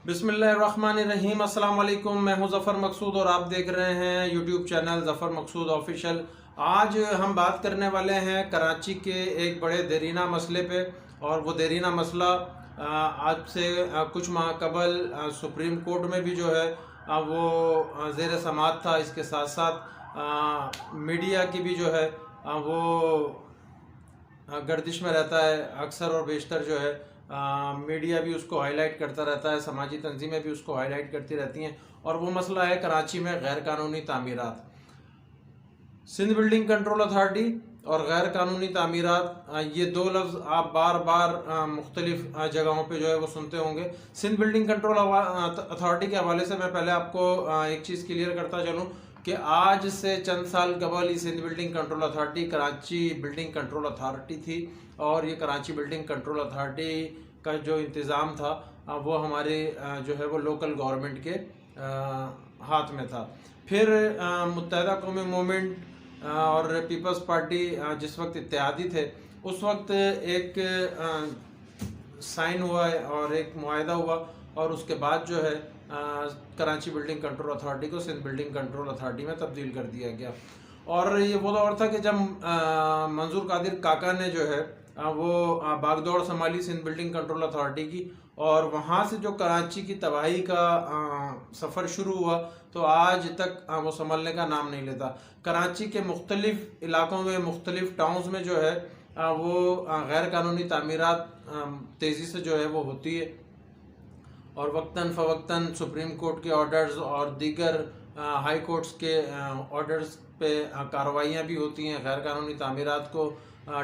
بسم اللہ الرحمن الرحیم۔ السلام علیکم، میں ہوں ظفر مقصود اور آپ دیکھ رہے ہیں یوٹیوب چینل ظفر مقصود آفیشیل۔ آج ہم بات کرنے والے ہیں کراچی کے ایک بڑے دیرینہ مسئلے پہ، اور وہ دیرینہ مسئلہ آج سے کچھ ماہ قبل سپریم کورٹ میں بھی جو ہے وہ زیر سماعت تھا۔ اس کے ساتھ ساتھ میڈیا کی بھی جو ہے وہ گردش میں رہتا ہے، اکثر اور بیشتر جو ہے میڈیا بھی اس کو ہائی لائٹ کرتا رہتا ہے، سماجی تنظیمیں بھی اس کو ہائی لائٹ کرتی رہتی ہیں، اور وہ مسئلہ ہے کراچی میں غیر قانونی تعمیرات۔ سندھ بلڈنگ کنٹرول اتھارٹی اور غیر قانونی تعمیرات، یہ دو لفظ آپ بار بار مختلف جگہوں پہ جو ہے وہ سنتے ہوں گے۔ سندھ بلڈنگ کنٹرول اتھارٹی کے حوالے سے میں پہلے آپ کو ایک چیز کلیئر کرتا چلوں کہ آج سے چند سال قبل یہ Sindh building control authority Karachi building control authority تھی، اور یہ کراچی بلڈنگ کنٹرول اتھارٹی کا جو انتظام تھا وہ ہمارے جو ہے وہ لوکل گورنمنٹ کے ہاتھ میں تھا۔ پھر متحدہ قومی موومنٹ اور پیپلز پارٹی جس وقت اتحادی تھے، اس وقت ایک سائن ہوا اور ایک معاہدہ ہوا، اور اس کے بعد جو ہے کراچی بلڈنگ کنٹرول اتھارٹی کو سندھ بلڈنگ کنٹرول اتھارٹی میں تبدیل کر دیا گیا۔ اور یہ وہ دور تھا کہ جب منظور قادر کاکا نے جو ہے وہ باغ دوڑ سنبھالی سندھ بلڈنگ کنٹرول اتھارٹی کی، اور وہاں سے جو کراچی کی تباہی کا سفر شروع ہوا تو آج تک وہ سنبھلنے کا نام نہیں لیتا۔ کراچی کے مختلف علاقوں میں، مختلف ٹاؤنز میں جو ہے وہ غیر قانونی تعمیرات تیزی سے جو ہے وہ ہوتی ہے، اور وقتاً فوقتاً سپریم کورٹ کے آرڈرز اور دیگر ہائی کورٹس کے آرڈرز پہ کارروائیاں بھی ہوتی ہیں۔ غیر قانونی تعمیرات کو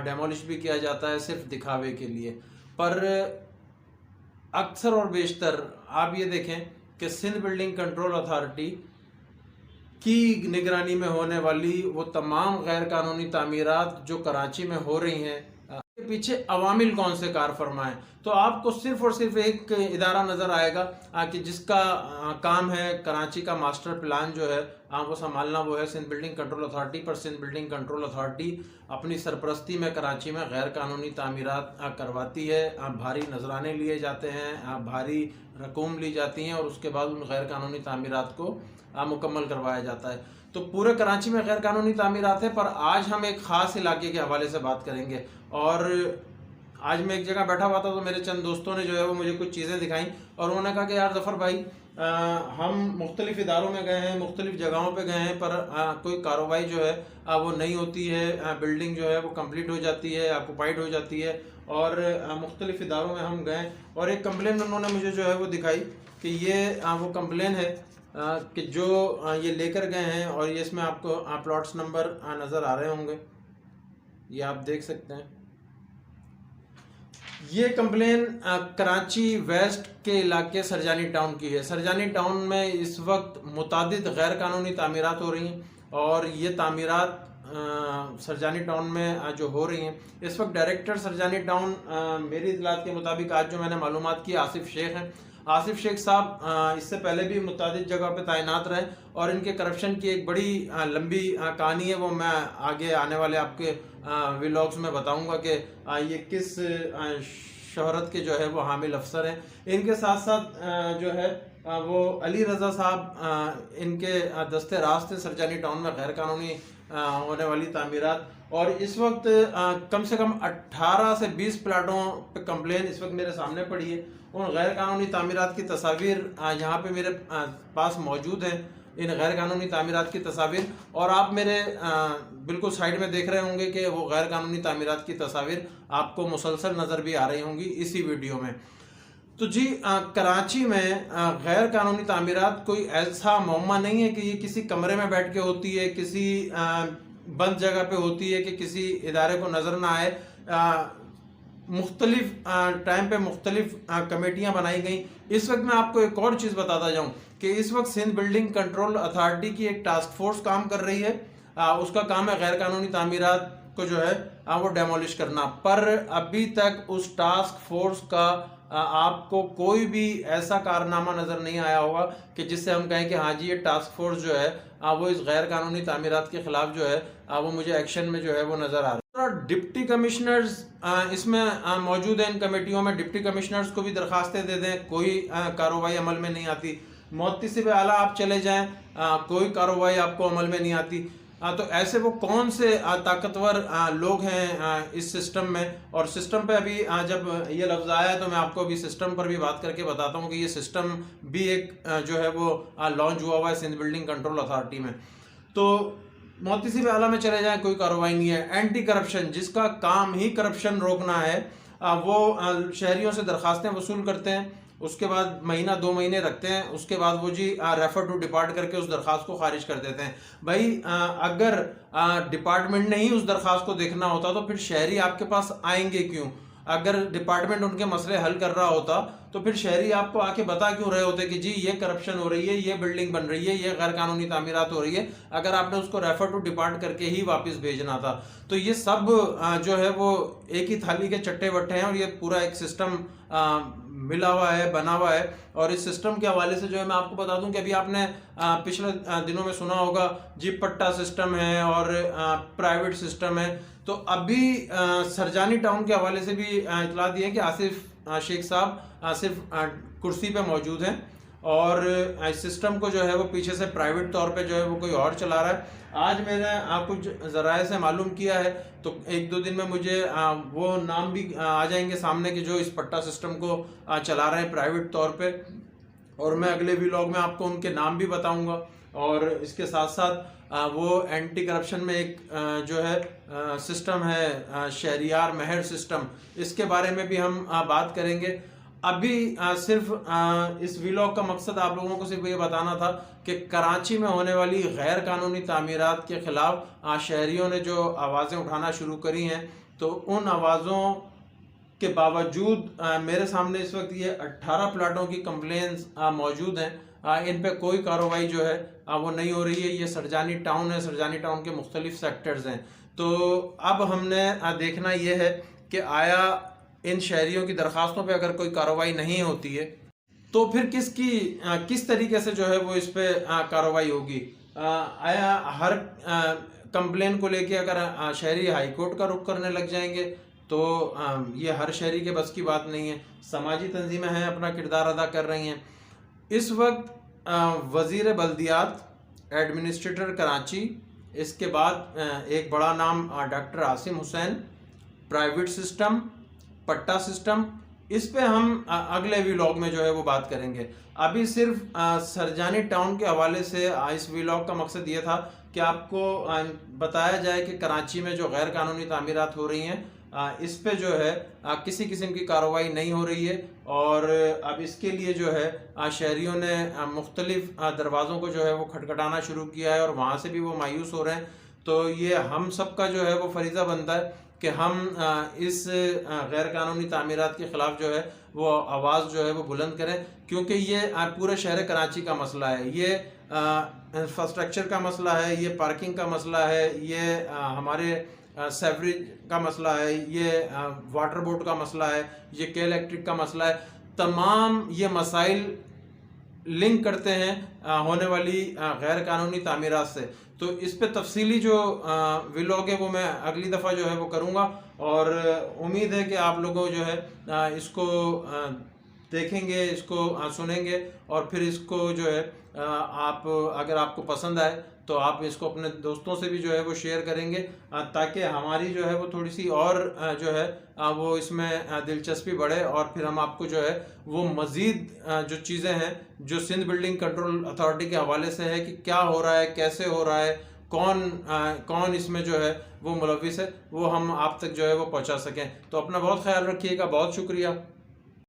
ڈیمولش بھی کیا جاتا ہے صرف دکھاوے کے لیے، پر اکثر اور بیشتر آپ یہ دیکھیں کہ سندھ بلڈنگ کنٹرول اتھارٹی کی نگرانی میں ہونے والی وہ تمام غیر قانونی تعمیرات جو کراچی میں ہو رہی ہیں، کے پیچھے عوامل کون سے کار فرما ہیں، تو آپ کو صرف اور صرف ایک ادارہ نظر آئے گا کہ جس کا کام ہے کراچی کا ماسٹر پلان جو ہے وہ سنبھالنا، وہ ہے سندھ بلڈنگ کنٹرول اتھارٹی۔ پر سندھ بلڈنگ کنٹرول اتھارٹی اپنی سرپرستی میں کراچی میں غیر قانونی تعمیرات کرواتی ہے، بھاری نذرانے لیے جاتے ہیں، بھاری رقوم لی جاتی ہیں، اور اس کے بعد ان غیر قانونی تعمیرات کو مکمل کروایا جاتا ہے۔ تو پورے کراچی میں غیر قانونی تعمیرات ہیں، پر آج ہم ایک خاص علاقے کے حوالے سے بات کریں گے۔ اور آج میں ایک جگہ بیٹھا ہوا تھا تو میرے چند دوستوں نے جو ہے وہ مجھے کچھ چیزیں دکھائیں، اور انہوں نے کہا کہ یار ظفر بھائی، ہم مختلف اداروں میں گئے ہیں، مختلف جگہوں پہ گئے ہیں، پر کوئی کارروائی جو ہے وہ نہیں ہوتی ہے، بلڈنگ جو ہے وہ کمپلیٹ ہو جاتی ہے، آکوپائیڈ ہو جاتی ہے، اور مختلف اداروں میں ہم گئے، اور ایک کمپلین انہوں نے مجھے جو ہے وہ دکھائی کہ یہ وہ کمپلین ہے کہ جو یہ لے کر گئے ہیں، اور یہ اس میں آپ کو پلاٹس نمبر نظر آ رہے ہوں گے، یہ آپ دیکھ سکتے ہیں۔ یہ کمپلین کراچی ویسٹ کے علاقے سرجانی ٹاؤن کی ہے۔ سرجانی ٹاؤن میں اس وقت متعدد غیر قانونی تعمیرات ہو رہی ہیں، اور یہ تعمیرات سرجانی ٹاؤن میں جو ہو رہی ہیں، اس وقت ڈائریکٹر سرجانی ٹاؤن میری اطلاعات کے مطابق آج جو میں نے معلومات کی آصف شیخ ہیں۔ آصف شیخ صاحب اس سے پہلے بھی متعدد جگہ پہ تعینات رہے، اور ان کے کرپشن کی ایک بڑی لمبی کہانی ہے، وہ میں آگے آنے والے آپ کے ولاگز میں بتاؤں گا کہ یہ کس شہرت کے جو ہے وہ حامل افسر ہیں۔ ان کے ساتھ ساتھ جو ہے وہ علی رضا صاحب ان کے دستے راست تھے سرجانی ٹاؤن میں غیر قانونی ہونے والی تعمیرات، اور اس وقت کم سے کم 18 سے 20 پلاٹوں پہ کمپلین اس وقت میرے سامنے پڑی ہے۔ ان غیر قانونی تعمیرات کی تصاویر یہاں پہ میرے پاس موجود ہیں، ان غیر قانونی تعمیرات کی تصاویر، اور آپ میرے بالکل سائیڈ میں دیکھ رہے ہوں گے کہ وہ غیر قانونی تعمیرات کی تصاویر آپ کو مسلسل نظر بھی آ رہی ہوں گی اسی ویڈیو میں۔ تو جی، کراچی میں غیر قانونی تعمیرات کوئی ایسا معمہ نہیں ہے کہ یہ کسی کمرے میں بیٹھ کے ہوتی ہے، کسی بند جگہ پہ ہوتی ہے، کہ کسی ادارے کو نظر نہ آئے۔ مختلف ٹائم پہ مختلف کمیٹیاں بنائی گئیں۔ اس وقت میں آپ کو ایک اور چیز بتاتا جاؤں کہ اس وقت سندھ بلڈنگ کنٹرول اتھارٹی کی ایک ٹاسک فورس کام کر رہی ہے، اس کا کام ہے غیر قانونی تعمیرات کو جو ہے وہ ڈیمولش کرنا، پر ابھی تک اس ٹاسک فورس کا آپ کو کوئی بھی ایسا کارنامہ نظر نہیں آیا ہوگا کہ جس سے ہم کہیں کہ ہاں جی یہ ٹاسک فورس جو ہے وہ اس غیر قانونی تعمیرات کے خلاف جو ہے وہ مجھے ایکشن میں جو ہے وہ نظر آ رہا ہے۔ ڈپٹی کمشنرز اس میں موجود ہیں، ان کمیٹیوں میں ڈپٹی کمشنرز کو بھی درخواستیں دے دیں، کوئی کارروائی عمل میں نہیں آتی۔ محتسب اعلیٰ آپ چلے جائیں، کوئی کارروائی آپ کو عمل میں نہیں آتی۔ تو ایسے وہ کون سے طاقتور لوگ ہیں اس سسٹم میں، اور سسٹم پہ ابھی جب یہ لفظ آیا ہے تو میں آپ کو ابھی سسٹم پر بھی بات کر کے بتاتا ہوں کہ یہ سسٹم بھی ایک جو ہے وہ لانچ ہوا ہوا ہے سندھ بلڈنگ کنٹرول اتھارٹی میں۔ تو محتسب اعلیٰ میں چلے جائیں، کوئی کارروائی نہیں ہے۔ اینٹی کرپشن، جس کا کام ہی کرپشن روکنا ہے، وہ شہریوں سے درخواستیں وصول کرتے ہیں، اس کے بعد مہینہ 2 مہینے رکھتے ہیں، اس کے بعد وہ ریفر ٹو ڈپارٹ کر کے اس درخواست کو خارج کر دیتے ہیں۔ بھائی اگر ڈپارٹمنٹ نے ہی اس درخواست کو دیکھنا ہوتا تو پھر شہری آپ کے پاس آئیں گے کیوں؟ اگر ڈپارٹمنٹ ان کے مسئلے حل کر رہا ہوتا تو پھر شہری آپ کو آ کے بتا کیوں رہے ہوتے کہ جی یہ کرپشن ہو رہی ہے، یہ بلڈنگ بن رہی ہے، یہ غیر قانونی تعمیرات ہو رہی ہے، اگر آپ نے اس کو ریفر ٹو ڈپارٹ کر کے ہی واپس بھیجنا تھا۔ تو یہ سب جو ہے وہ ایک ہی تھالی کے چٹے بٹھے ہیں، اور یہ پورا ایک سسٹم ملا ہوا ہے، بنا ہوا ہے۔ اور اس سسٹم کے حوالے سے جو ہے میں آپ کو بتا دوں کہ ابھی آپ نے پچھلے دنوں میں سنا ہوگا جی پٹا سسٹم ہے اور پرائیویٹ سسٹم ہے۔ تو ابھی سرجانی ٹاؤن کے حوالے سے بھی اطلاع دی ہے کہ آصف شیخ صاحب صرف کرسی پہ موجود ہیں، اور اس سسٹم کو جو ہے وہ پیچھے سے پرائیویٹ طور پہ جو ہے وہ کوئی اور چلا رہا ہے۔ آج میں نے کچھ ذرائع سے معلوم کیا ہے، تو 1-2 دن میں مجھے وہ نام بھی آ جائیں گے سامنے کہ جو اس پٹا سسٹم کو چلا رہے ہیں پرائیویٹ طور پہ، اور میں اگلے ویلاگ میں آپ کو ان کے نام بھی بتاؤں گا۔ اور اس کے ساتھ ساتھ وہ اینٹی کرپشن میں ایک جو ہے سسٹم ہے شہریار مہر سسٹم، اس کے بارے میں بھی ہم بات کریں گے۔ ابھی صرف اس ویلاگ کا مقصد آپ لوگوں کو صرف یہ بتانا تھا کہ کراچی میں ہونے والی غیر قانونی تعمیرات کے خلاف شہریوں نے جو آوازیں اٹھانا شروع کری ہیں، تو ان آوازوں کے باوجود میرے سامنے اس وقت یہ 18 پلاٹوں کی کمپلینز موجود ہیں، ان پہ کوئی کارروائی جو ہے وہ نہیں ہو رہی ہے۔ یہ سرجانی ٹاؤن ہے، سرجانی ٹاؤن کے مختلف سیکٹرز ہیں۔ تو اب ہم نے دیکھنا یہ ہے کہ آیا ان شہریوں کی درخواستوں پہ اگر کوئی کارروائی نہیں ہوتی ہے تو پھر کس طریقے سے جو ہے وہ اس پہ کارروائی ہوگی؟ آیا ہر کمپلین کو لے کے اگر شہری ہائی کورٹ کا رخ کرنے لگ جائیں گے تو یہ ہر شہری کے بس کی بات نہیں ہے۔ سماجی تنظیمیں ہیں، اپنا کردار ادا کر رہی ہیں۔ اس وقت وزیر بلدیات، ایڈمنسٹریٹر کراچی، اس کے بعد ایک بڑا نام ڈاکٹر عاصم حسین، پرائیویٹ سسٹم، پٹا سسٹم، اس پہ ہم اگلے ویلاگ میں جو ہے وہ بات کریں گے۔ ابھی صرف سرجانی ٹاؤن کے حوالے سے اس ویلاگ کا مقصد یہ تھا کہ آپ کو بتایا جائے کہ کراچی میں جو غیر قانونی تعمیرات ہو رہی ہیں اس پہ جو ہے کسی قسم کی کارروائی نہیں ہو رہی ہے، اور اب اس کے لیے جو ہے شہریوں نے مختلف دروازوں کو جو ہے وہ کھٹکھٹانا شروع کیا ہے، اور وہاں سے بھی وہ مایوس ہو رہے ہیں۔ تو یہ ہم سب کا جو ہے وہ فریضہ بنتا ہے کہ ہم اس غیر قانونی تعمیرات کے خلاف جو ہے وہ آواز جو ہے وہ بلند کریں، کیونکہ یہ پورے شہر کراچی کا مسئلہ ہے، یہ انفراسٹرکچر کا مسئلہ ہے، یہ پارکنگ کا مسئلہ ہے، یہ ہمارے سیوریج کا مسئلہ ہے، یہ واٹر بورڈ کا مسئلہ ہے، یہ کے الیکٹرک کا مسئلہ ہے۔ تمام یہ مسائل لنک کرتے ہیں ہونے والی غیر قانونی تعمیرات سے۔ تو اس پہ تفصیلی جو ویلاگ ہے وہ میں اگلی دفعہ جو ہے وہ کروں گا، اور امید ہے کہ آپ لوگوں جو ہے اس کو دیکھیں گے، اس کو سنیں گے، اور پھر اس کو جو ہے اگر آپ کو پسند آئے تو آپ اس کو اپنے دوستوں سے بھی جو ہے وہ شیئر کریں گے، تاکہ ہماری جو ہے وہ تھوڑی سی اور جو ہے وہ اس میں دلچسپی بڑھے، اور پھر ہم آپ کو جو ہے وہ مزید جو چیزیں ہیں جو سندھ بلڈنگ کنٹرول اتھارٹی کے حوالے سے ہے کہ کیا ہو رہا ہے، کیسے ہو رہا ہے، کون اس میں جو ہے وہ ملوث ہے، وہ ہم آپ تک جو ہے وہ پہنچا سکیں۔ تو اپنا بہت خیال رکھیے گا، بہت شکریہ۔